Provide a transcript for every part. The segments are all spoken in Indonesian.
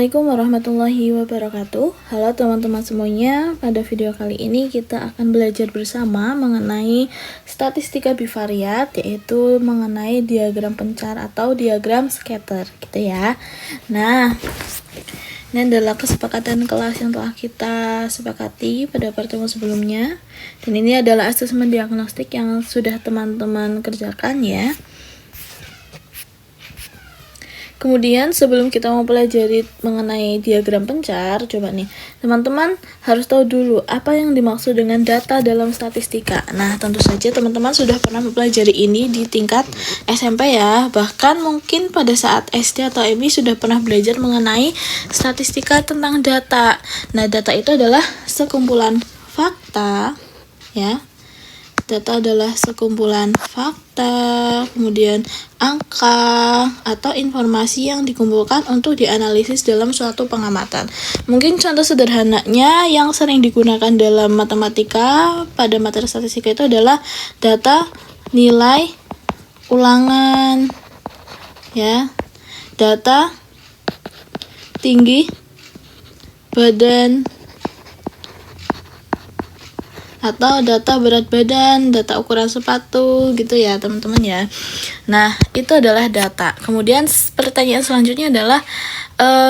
Assalamualaikum warahmatullahi wabarakatuh. Halo teman-teman semuanya, pada video kali ini kita akan belajar bersama mengenai statistika bivariat, yaitu mengenai diagram pencar atau diagram scatter gitu ya. Nah, ini adalah kesepakatan kelas yang telah kita sepakati pada pertemuan sebelumnya, dan ini adalah asesmen diagnostik yang sudah teman-teman kerjakan ya. Kemudian sebelum kita mau pelajari mengenai diagram pencar, coba nih, teman-teman harus tahu dulu apa yang dimaksud dengan data dalam statistika. Nah, tentu saja teman-teman sudah pernah mempelajari ini di tingkat SMP ya. Bahkan mungkin pada saat SD atau MI sudah pernah belajar mengenai statistika tentang data. Nah, data itu adalah sekumpulan fakta ya. Data adalah sekumpulan fakta, kemudian angka, atau informasi yang dikumpulkan untuk dianalisis dalam suatu pengamatan. Mungkin contoh sederhananya yang sering digunakan dalam matematika pada materi statistika itu adalah data nilai ulangan, ya, data tinggi badan, atau data berat badan, data ukuran sepatu gitu ya teman-teman ya. Nah, itu adalah data. Kemudian pertanyaan selanjutnya adalah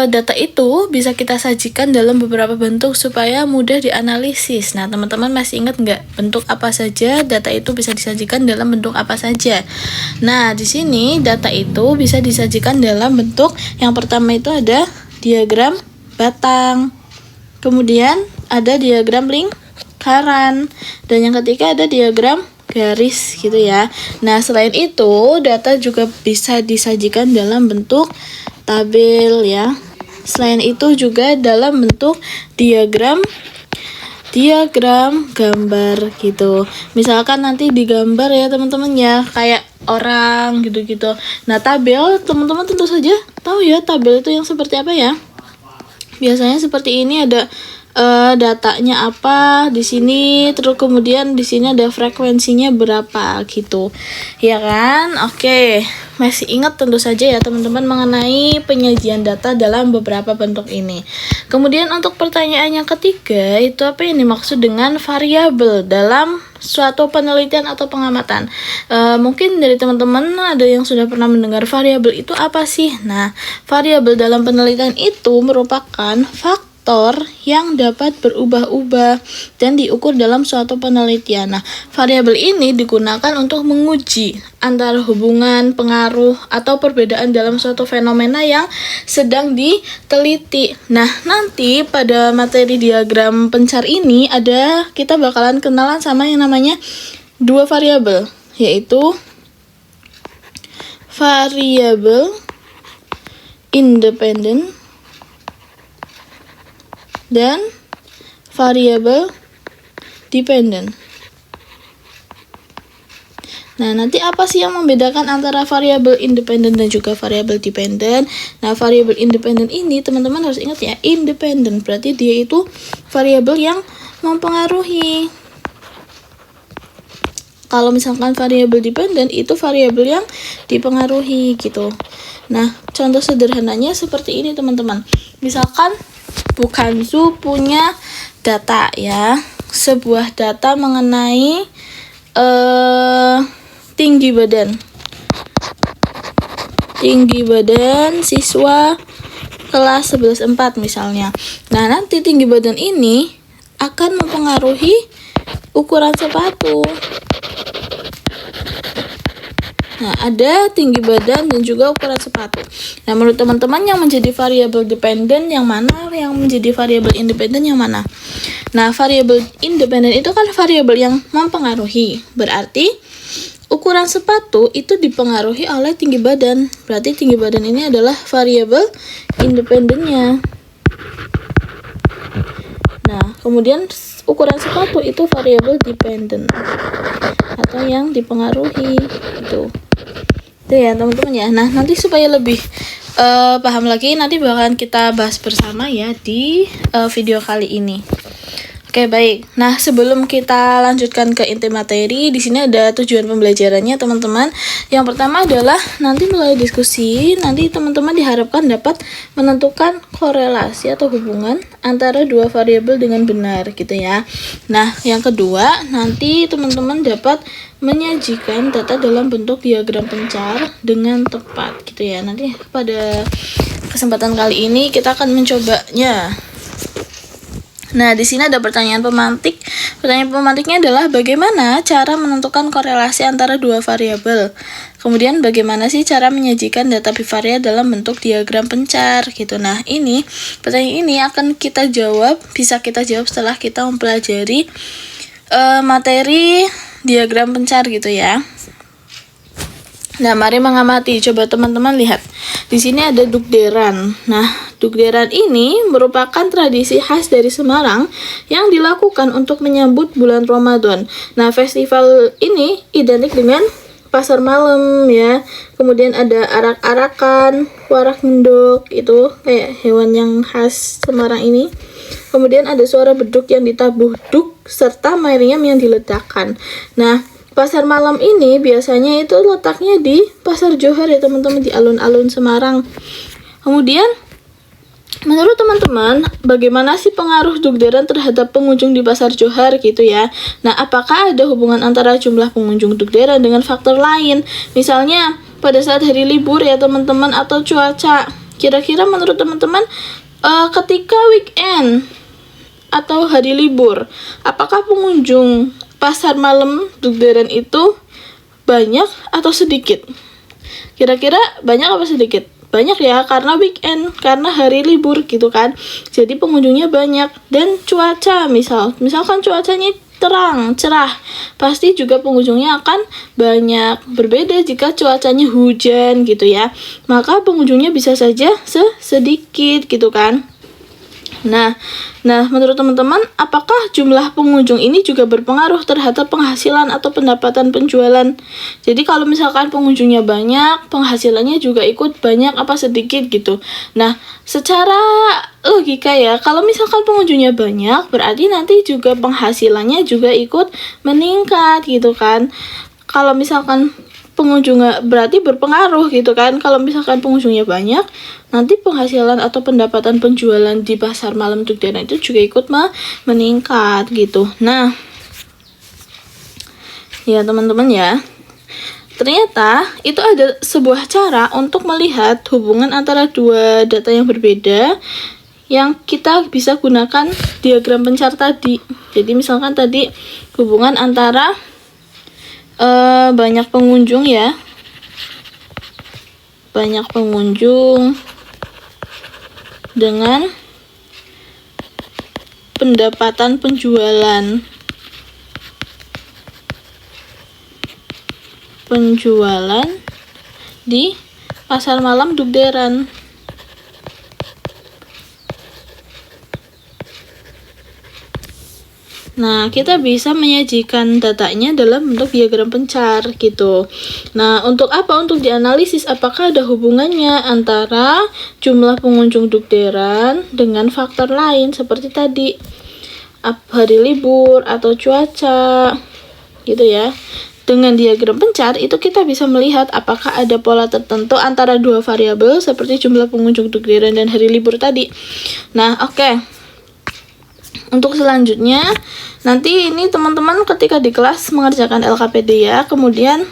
data itu bisa kita sajikan dalam beberapa bentuk supaya mudah dianalisis. Nah, teman-teman masih ingat nggak bentuk apa saja data itu bisa disajikan dalam bentuk apa saja? Nah, di sini data itu bisa disajikan dalam bentuk yang pertama itu ada diagram batang, kemudian ada diagram lingkaran, dan yang ketiga ada diagram garis gitu ya. Nah, selain itu data juga bisa disajikan dalam bentuk tabel ya. Selain itu juga dalam bentuk diagram gambar gitu. Misalkan nanti digambar ya teman-teman ya, kayak orang gitu-gitu. Nah, tabel teman-teman tentu saja tahu ya tabel itu yang seperti apa ya. Biasanya seperti ini, ada datanya apa di sini, terus kemudian di sini ada frekuensinya berapa gitu, ya kan? Oke, masih ingat tentu saja ya teman-teman mengenai penyajian data dalam beberapa bentuk ini. Kemudian untuk pertanyaan yang ketiga itu apa yang dimaksud dengan variabel dalam suatu penelitian atau pengamatan? Mungkin dari teman-teman ada yang sudah pernah mendengar variabel itu apa sih? Nah, variabel dalam penelitian itu merupakan faktor yang dapat berubah-ubah dan diukur dalam suatu penelitian. Nah, variabel ini digunakan untuk menguji antara hubungan, pengaruh, atau perbedaan dalam suatu fenomena yang sedang diteliti. Nah, nanti pada materi diagram pencar ini kita bakalan kenalan sama yang namanya dua variabel, yaitu variabel independen dan variabel dependen. Nah, nanti apa sih yang membedakan antara variabel independen dan juga variabel dependen? Nah, variabel independen ini teman-teman harus ingat ya, independen berarti dia itu variabel yang mempengaruhi. Kalau misalkan variabel dependen itu variabel yang dipengaruhi gitu. Nah, contoh sederhananya seperti ini teman-teman. Misalkan Bu Kanzu punya data ya, sebuah data mengenai tinggi badan siswa kelas 11/4 misalnya. Nah, nanti tinggi badan ini akan mempengaruhi ukuran sepatu. Nah, ada tinggi badan dan juga ukuran sepatu. Nah, menurut teman-teman yang menjadi variabel dependen yang mana, yang menjadi variabel independen yang mana? Nah, variabel independen itu kan variabel yang mempengaruhi. Berarti ukuran sepatu itu dipengaruhi oleh tinggi badan. Berarti tinggi badan ini adalah variabel independennya. Nah, kemudian ukuran sepatu itu variabel dependen atau yang dipengaruhi gitu. Itu ya teman-teman ya. Nah, nanti supaya lebih paham lagi nanti bakalan kita bahas bersama ya di video kali ini. Oke, baik. Nah, sebelum kita lanjutkan ke inti materi, di sini ada tujuan pembelajarannya, teman-teman. Yang pertama adalah nanti melalui diskusi, nanti teman-teman diharapkan dapat menentukan korelasi atau hubungan antara dua variabel dengan benar, gitu ya. Nah, yang kedua, nanti teman-teman dapat menyajikan data dalam bentuk diagram pencar dengan tepat, gitu ya. Nanti pada kesempatan kali ini kita akan mencobanya. Nah, di sini ada pertanyaan pemantik. Pertanyaan pemantiknya adalah bagaimana cara menentukan korelasi antara dua variabel. Kemudian bagaimana sih cara menyajikan data bivariat dalam bentuk diagram pencar gitu. Nah, pertanyaan ini akan kita jawab, bisa kita jawab setelah kita mempelajari materi diagram pencar gitu ya. Nah, mari mengamati. Coba teman-teman lihat. Di sini ada dukderan. Nah, dukderan ini merupakan tradisi khas dari Semarang yang dilakukan untuk menyambut bulan Ramadan. Nah, festival ini identik dengan pasar malam ya. Kemudian ada arak-arakan, warak ngendok, itu kayak hewan yang khas Semarang ini. Kemudian ada suara beduk yang ditabuh duk serta meriam yang diledakkan. Nah, pasar malam ini biasanya itu letaknya di Pasar Johar ya teman-teman, di alun-alun Semarang. Kemudian menurut teman-teman, bagaimana sih pengaruh dukderan terhadap pengunjung di Pasar Johar gitu ya? Nah, apakah ada hubungan antara jumlah pengunjung dukderan dengan faktor lain? Misalnya pada saat hari libur ya teman-teman, atau cuaca. Kira-kira menurut teman-teman ketika weekend atau hari libur, apakah pengunjung pasar malam dukderan itu banyak atau sedikit? Kira-kira banyak apa sedikit? Banyak ya, karena weekend, karena hari libur gitu kan. Jadi pengunjungnya banyak. Dan cuaca, misalkan cuacanya terang, cerah, pasti juga pengunjungnya akan banyak. Berbeda jika cuacanya hujan gitu ya, maka pengunjungnya bisa saja sedikit gitu kan. Nah, menurut teman-teman, apakah jumlah pengunjung ini juga berpengaruh terhadap penghasilan atau pendapatan penjualan? Jadi kalau misalkan pengunjungnya banyak, penghasilannya juga ikut banyak apa sedikit gitu. Nah, secara logika ya, kalau misalkan pengunjungnya banyak, berarti nanti juga penghasilannya juga ikut meningkat gitu kan. Kalau misalkan pengunjungnya berarti berpengaruh gitu kan. Kalau misalkan pengunjungnya banyak, nanti penghasilan atau pendapatan penjualan di pasar malam dukderan itu juga ikut meningkat gitu. Nah, ya teman-teman ya, ternyata itu ada sebuah cara untuk melihat hubungan antara dua data yang berbeda yang kita bisa gunakan diagram pencar tadi. Jadi misalkan tadi hubungan antara banyak pengunjung ya, banyak pengunjung dengan pendapatan penjualan di pasar malam dukderan. Nah, kita bisa menyajikan datanya dalam bentuk diagram pencar gitu. Nah, untuk apa? Untuk dianalisis apakah ada hubungannya antara jumlah pengunjung dukderan dengan faktor lain seperti tadi hari libur atau cuaca gitu ya. Dengan diagram pencar itu kita bisa melihat apakah ada pola tertentu antara dua variabel seperti jumlah pengunjung dukderan dan hari libur tadi. Nah, oke. Untuk selanjutnya, nanti ini teman-teman ketika di kelas mengerjakan LKPD ya, kemudian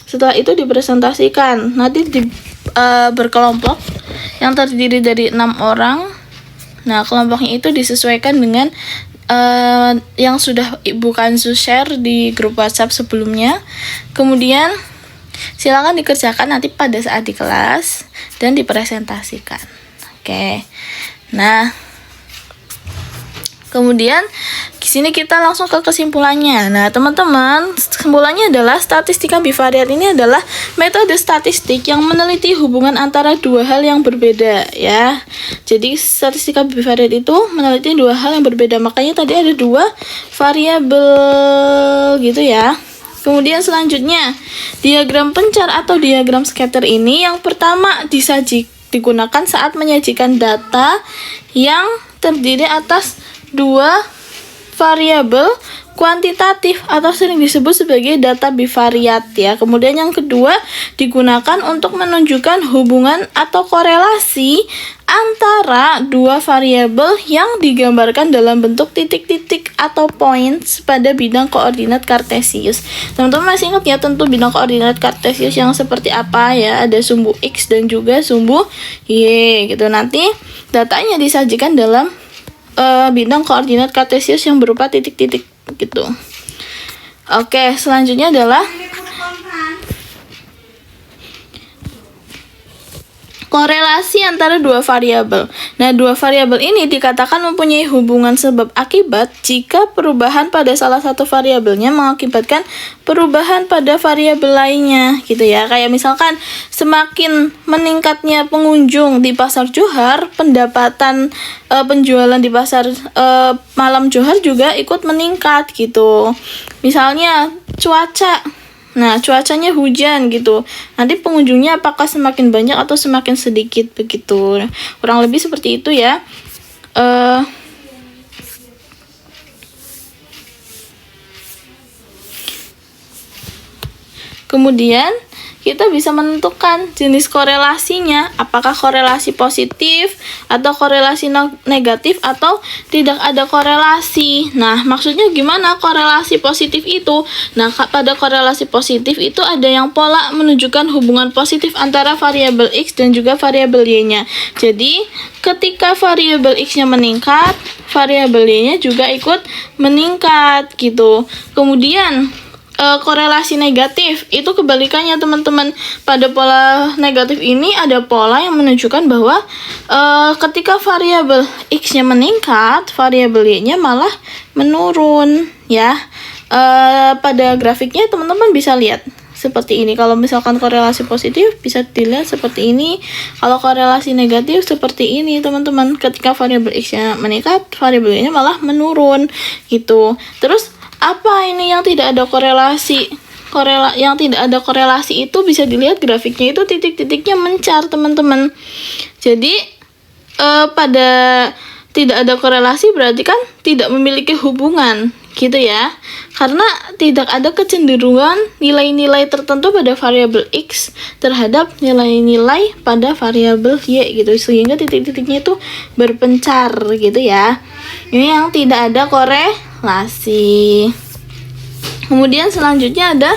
setelah itu dipresentasikan, nanti berkelompok yang terdiri dari 6 orang. Nah, kelompoknya itu disesuaikan dengan yang sudah Ibu Kanzu share di grup WhatsApp sebelumnya. Kemudian silakan dikerjakan nanti pada saat di kelas dan dipresentasikan. Oke. Nah, kemudian di sini kita langsung ke kesimpulannya. Nah, teman-teman, kesimpulannya adalah statistika bivariat ini adalah metode statistik yang meneliti hubungan antara dua hal yang berbeda ya. Jadi statistika bivariat itu meneliti dua hal yang berbeda. Makanya tadi ada dua variabel gitu ya. Kemudian selanjutnya, diagram pencar atau diagram scatter ini yang pertama digunakan saat menyajikan data yang terdiri atas dua variabel kuantitatif atau sering disebut sebagai data bivariat ya. Kemudian yang kedua digunakan untuk menunjukkan hubungan atau korelasi antara dua variabel yang digambarkan dalam bentuk titik-titik atau points pada bidang koordinat kartesius. Teman-teman masih ingat ya tentu bidang koordinat kartesius yang seperti apa ya? Ada sumbu X dan juga sumbu Y gitu. Nanti datanya disajikan dalam bidang koordinat kartesius yang berupa titik-titik gitu. Oke, selanjutnya adalah korelasi antara dua variabel. Nah, dua variabel ini dikatakan mempunyai hubungan sebab akibat jika perubahan pada salah satu variabelnya mengakibatkan perubahan pada variabel lainnya, gitu ya. Kayak misalkan semakin meningkatnya pengunjung di pasar Johar, pendapatan penjualan di pasar malam Johar juga ikut meningkat gitu. Misalnya cuaca. Nah, cuacanya hujan gitu. Nanti pengunjungnya apakah semakin banyak atau semakin sedikit begitu. Kurang lebih seperti itu ya. Kemudian kita bisa menentukan jenis korelasinya, apakah korelasi positif atau korelasi negatif atau tidak ada korelasi. Nah, maksudnya gimana korelasi positif itu? Nah, pada korelasi positif itu ada yang pola menunjukkan hubungan positif antara variabel X dan juga variabel Y-nya. Jadi, ketika variabel X-nya meningkat, variabel Y-nya juga ikut meningkat gitu. Kemudian korelasi negatif itu kebalikannya teman-teman. Pada pola negatif ini ada pola yang menunjukkan bahwa ketika variabel X-nya meningkat, variabel Y-nya malah menurun ya. Pada grafiknya teman-teman bisa lihat seperti ini. Kalau misalkan korelasi positif bisa dilihat seperti ini. Kalau korelasi negatif seperti ini teman-teman. Ketika variabel X-nya meningkat, variabel Y-nya malah menurun gitu. Terus apa ini yang tidak ada korelasi? Yang tidak ada korelasi itu bisa dilihat grafiknya itu titik-titiknya mencar teman-teman. Jadi pada tidak ada korelasi berarti kan tidak memiliki hubungan gitu ya. Karena tidak ada kecenderungan nilai-nilai tertentu pada variabel X terhadap nilai-nilai pada variabel Y gitu. Sehingga titik-titiknya itu berpencar gitu ya. Ini yang tidak ada korelasi. Kemudian selanjutnya ada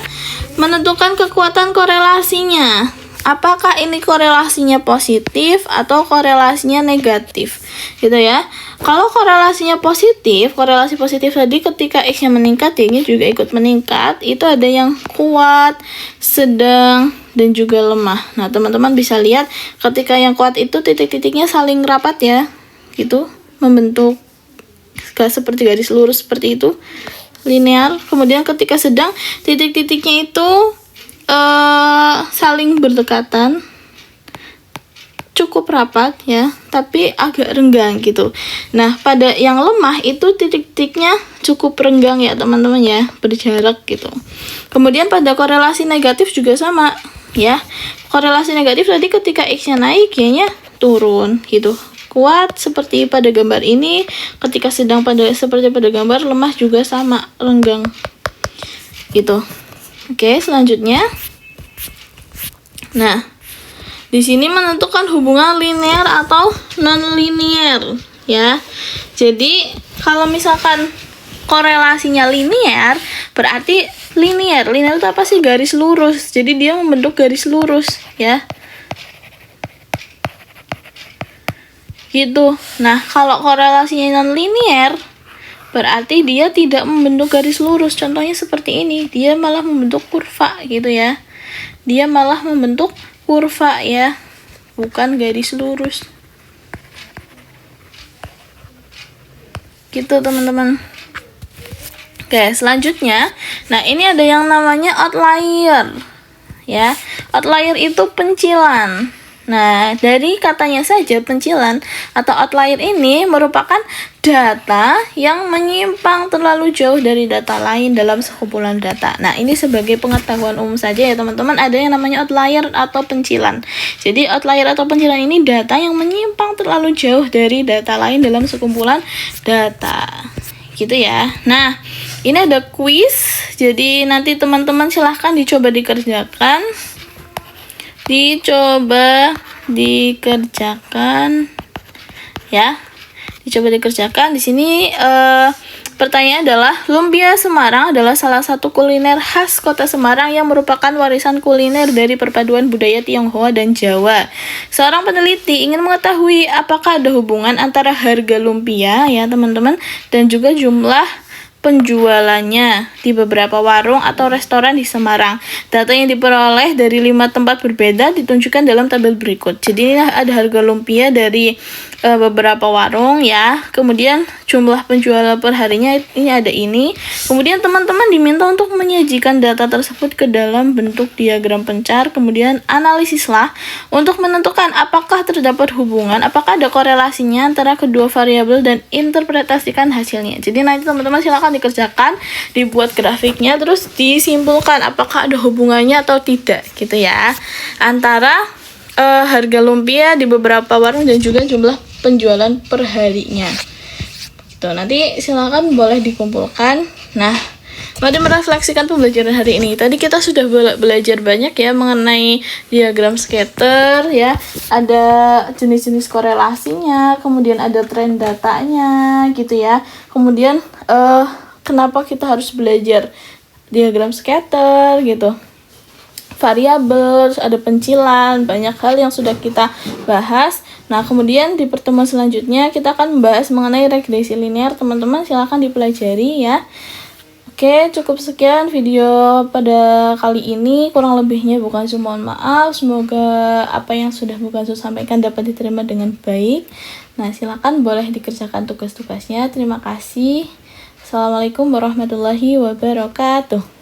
menentukan kekuatan korelasinya. Apakah ini korelasinya positif atau korelasinya negatif? Gitu ya. Kalau korelasinya positif, korelasi positif tadi ketika X-nya meningkat, Y-nya juga ikut meningkat. Itu ada yang kuat, sedang, dan juga lemah. Nah, teman-teman bisa lihat ketika yang kuat itu titik-titiknya saling rapat ya. Gitu, membentuk seperti garis lurus seperti itu, linear. Kemudian ketika sedang, titik-titiknya itu saling berdekatan, cukup rapat ya, tapi agak renggang gitu. Nah, pada yang lemah itu titik-titiknya cukup renggang ya teman-teman ya, berjarak gitu. Kemudian pada korelasi negatif juga sama ya. Korelasi negatif tadi ketika X-nya naik, Y-nya turun gitu. Kuat seperti pada gambar ini, ketika sedang seperti pada gambar, lemah juga sama, renggang gitu. Oke, selanjutnya. Nah, di sini menentukan hubungan linear atau non-linear ya. Jadi, kalau misalkan korelasinya linear, berarti linear. Linear itu apa sih? Garis lurus. Jadi dia membentuk garis lurus ya. Gitu. Nah, kalau korelasinya non-linear, berarti dia tidak membentuk garis lurus. Contohnya seperti ini, dia malah membentuk kurva gitu ya. Dia malah membentuk kurva ya, bukan garis lurus. Gitu teman-teman. Oke, selanjutnya, nah ini ada yang namanya outlier ya. Outlier itu pencilan. Nah, dari katanya saja pencilan atau outlier ini merupakan data yang menyimpang terlalu jauh dari data lain dalam sekumpulan data. Nah, ini sebagai pengetahuan umum saja ya teman-teman, ada yang namanya outlier atau pencilan. Jadi outlier atau pencilan ini data yang menyimpang terlalu jauh dari data lain dalam sekumpulan data. Gitu ya. Nah, ini ada quiz. Jadi nanti teman-teman silahkan dicoba dikerjakan. Dicoba dikerjakan ya. Dicoba dikerjakan. Di sini pertanyaan adalah, lumpia Semarang adalah salah satu kuliner khas kota Semarang yang merupakan warisan kuliner dari perpaduan budaya Tionghoa dan Jawa. Seorang peneliti ingin mengetahui apakah ada hubungan antara harga lumpia ya teman-teman dan juga jumlah penjualannya di beberapa warung atau restoran di Semarang. Data yang diperoleh dari 5 tempat berbeda ditunjukkan dalam tabel berikut. Jadi ini ada harga lumpia dari beberapa warung ya. Kemudian jumlah penjualan per harinya ini ada ini. Kemudian teman-teman diminta untuk menyajikan data tersebut ke dalam bentuk diagram pencar. Kemudian analisislah untuk menentukan apakah terdapat hubungan, apakah ada korelasinya antara kedua variabel dan interpretasikan hasilnya. Jadi nanti teman-teman silakan dikerjakan, dibuat grafiknya, terus disimpulkan apakah ada hubungannya atau tidak gitu ya antara harga lumpia di beberapa warung dan juga jumlah penjualan per harinya. Tuh, nanti silakan boleh dikumpulkan. Nah, mari merefleksikan pembelajaran hari ini. Tadi kita sudah belajar banyak ya mengenai diagram scatter ya. Ada jenis-jenis korelasinya, kemudian ada tren datanya gitu ya. Kemudian kenapa kita harus belajar diagram scatter gitu. Variabel, ada pencilan, banyak hal yang sudah kita bahas. Nah, kemudian di pertemuan selanjutnya kita akan membahas mengenai regresi linear. Teman-teman silakan dipelajari ya. Oke, cukup sekian video pada kali ini. Kurang lebihnya bukan cuma mohon maaf. Semoga apa yang sudah bukan sampaikan dapat diterima dengan baik. Nah, silakan boleh dikerjakan tugas-tugasnya. Terima kasih. Assalamualaikum warahmatullahi wabarakatuh.